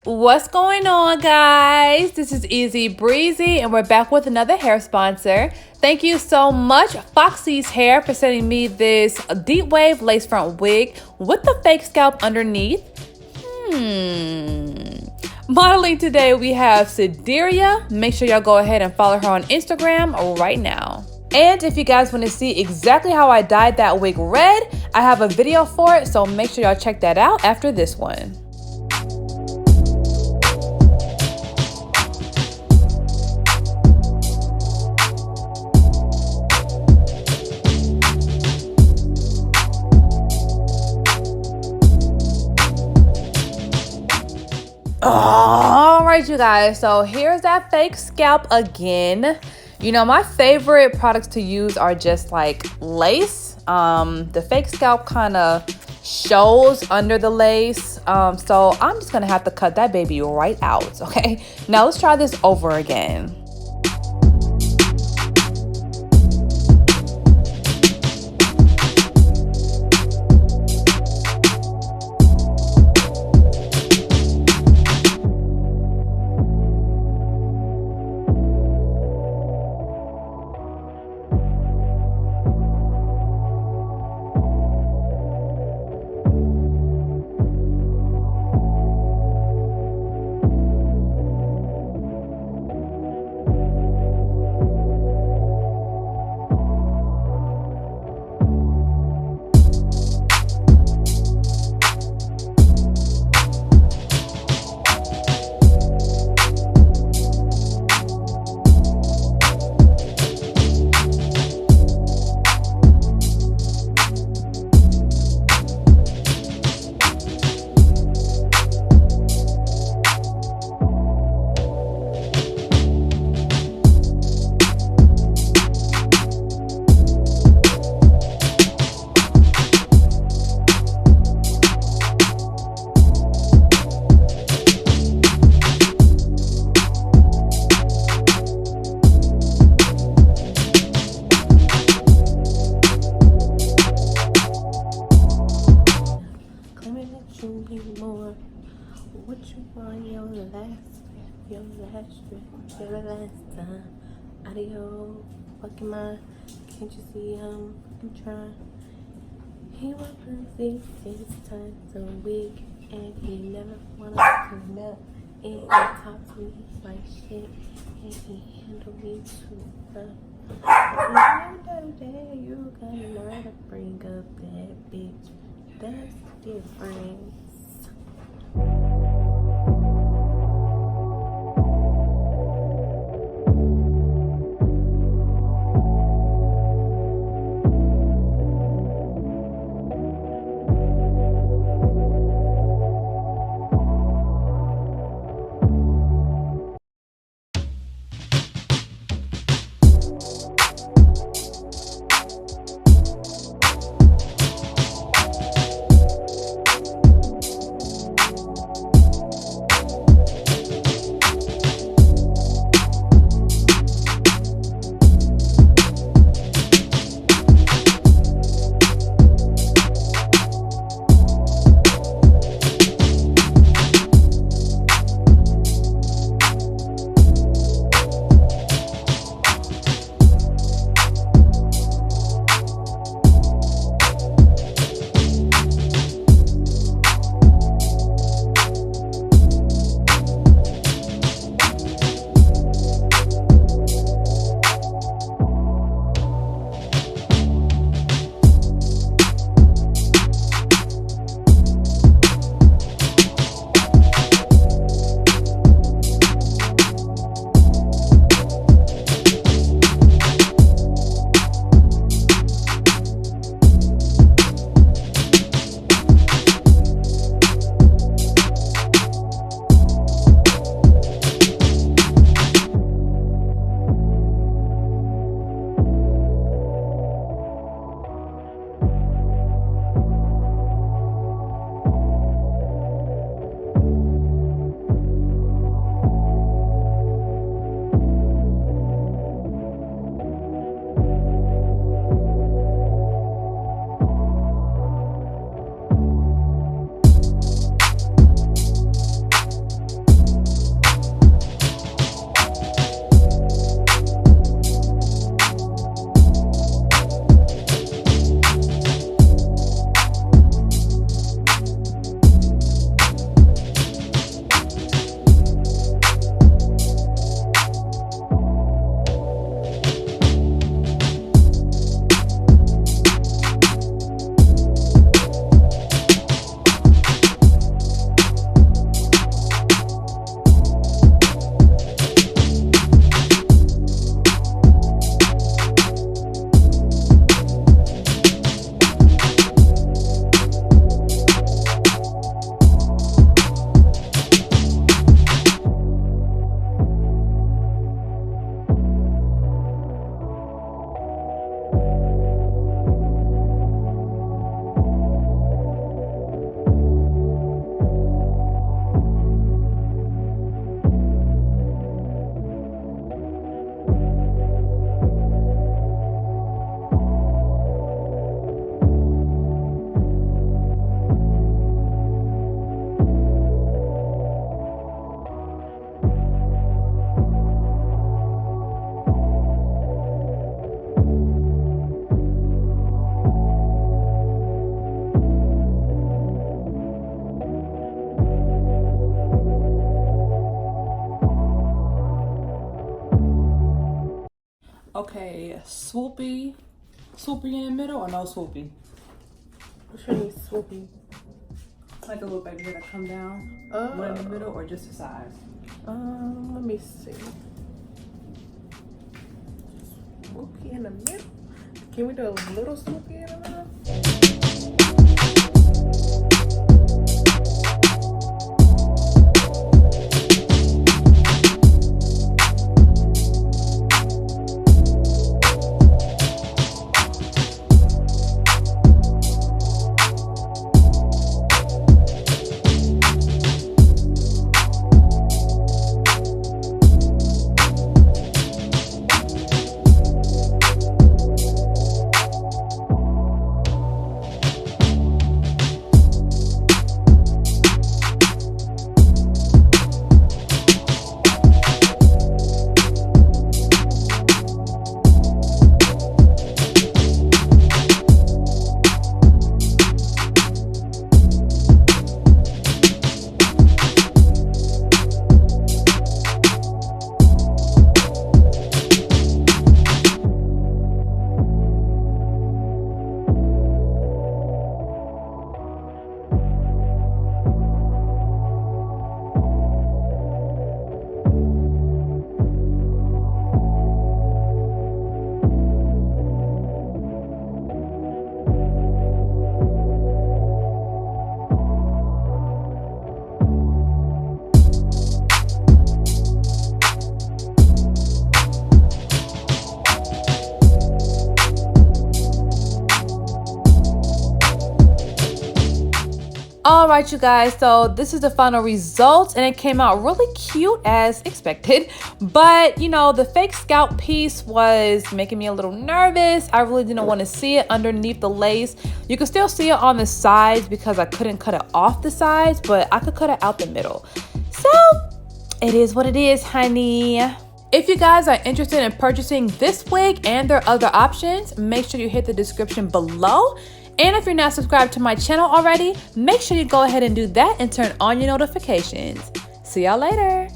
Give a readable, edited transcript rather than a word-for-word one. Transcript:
What's going on, guys? This is Easy Breezy, and we're back with another hair sponsor. Thank you so much, Foxy's Hair, for sending me this deep wave lace front wig with the fake scalp underneath. Modeling today, we have Sideria. Make sure y'all go ahead and follow her on Instagram right now. And if you guys want to see exactly how I dyed that wig red, I have a video for it, so make sure y'all check that out after this one. All right, you guys, so here's that fake scalp again. You know, my favorite products to use are just like lace. The fake scalp kind of shows under the lace, so I'm just gonna have to cut that baby right out. Okay, now let's try this over again. What you want your last time out of your fucking mind? Can't you see I'm trying? He wants to see 6 times a week, and he never wanna come up and talk to me like shit, and he handle me too rough. The other day you got nerve to bring up that bitch. That's different. Okay, swoopy in the middle or no swoopy? What you mean swoopy? Like a little baby hair that come down, one in the middle or just the size? Let me see. Swoopy in the middle? Can we do a little swoopy in the middle? All right, you guys, so this is the final result and it came out really cute as expected, but you know, the fake scalp piece was making me a little nervous. I really didn't want to see it underneath the lace. You can still see it on the sides because I couldn't cut it off the sides, but I could cut it out the middle. So it is what it is, honey. If you guys are interested in purchasing this wig and their other options, make sure you hit the description below. And if you're not subscribed to my channel already, make sure you go ahead and do that and turn on your notifications. See y'all later.